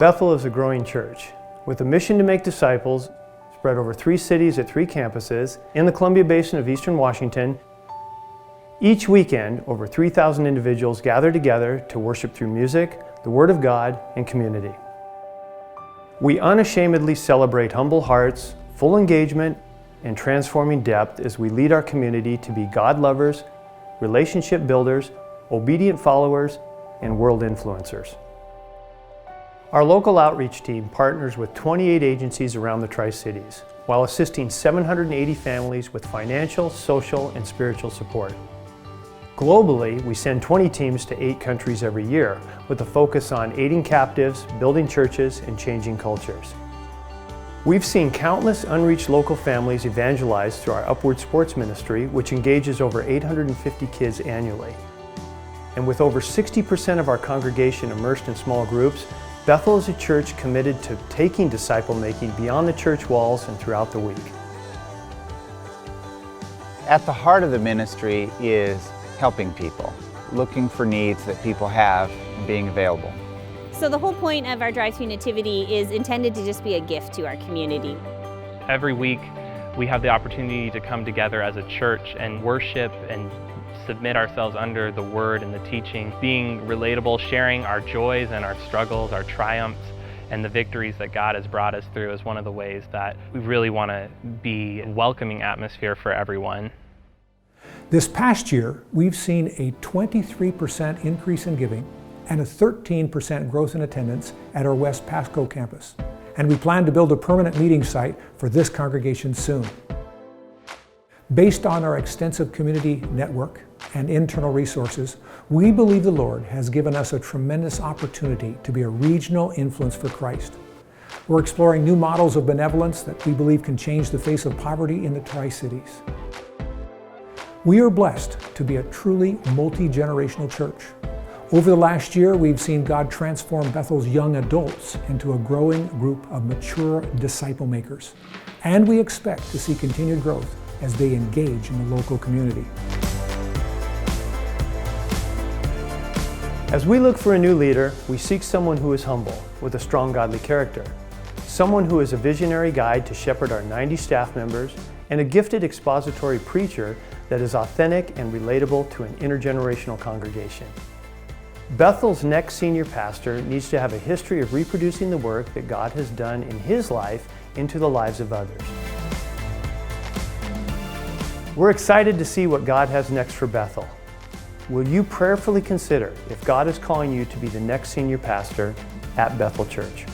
Bethel is a growing church with a mission to make disciples, spread over 3 cities at 3 campuses in the Columbia Basin of Eastern Washington. Each weekend, over 3,000 individuals gather together to worship through music, the Word of God, and community. We unashamedly celebrate humble hearts, full engagement, and transforming depth as we lead our community to be God lovers, relationship builders, obedient followers, and world influencers. Our local outreach team partners with 28 agencies around the Tri-Cities, while assisting 780 families with financial, social, and spiritual support. Globally, we send 20 teams to 8 countries every year, with a focus on aiding captives, building churches, and changing cultures. We've seen countless unreached local families evangelized through our Upward Sports Ministry, which engages over 850 kids annually. And with over 60% of our congregation immersed in small groups, Bethel is a church committed to taking disciple-making beyond the church walls and throughout the week. At the heart of the ministry is helping people, looking for needs that people have, and being available. So the whole point of our Drive-Thru Nativity is intended to just be a gift to our community. Every week we have the opportunity to come together as a church and worship and submit ourselves under the Word and the teaching, being relatable, sharing our joys and our struggles, our triumphs, and the victories that God has brought us through is one of the ways that we really want to be a welcoming atmosphere for everyone. This past year, we've seen a 23% increase in giving and a 13% growth in attendance at our West Pasco campus. And we plan to build a permanent meeting site for this congregation soon. Based on our extensive community network and internal resources, we believe the Lord has given us a tremendous opportunity to be a regional influence for Christ. We're exploring new models of benevolence that we believe can change the face of poverty in the Tri-Cities. We are blessed to be a truly multi-generational church. Over the last year, we've seen God transform Bethel's young adults into a growing group of mature disciple makers. And we expect to see continued growth as they engage in the local community. As we look for a new leader, we seek someone who is humble, with a strong godly character. Someone who is a visionary guide to shepherd our 90 staff members, and a gifted expository preacher that is authentic and relatable to an intergenerational congregation. Bethel's next senior pastor needs to have a history of reproducing the work that God has done in his life into the lives of others. We're excited to see what God has next for Bethel. Will you prayerfully consider if God is calling you to be the next senior pastor at Bethel Church?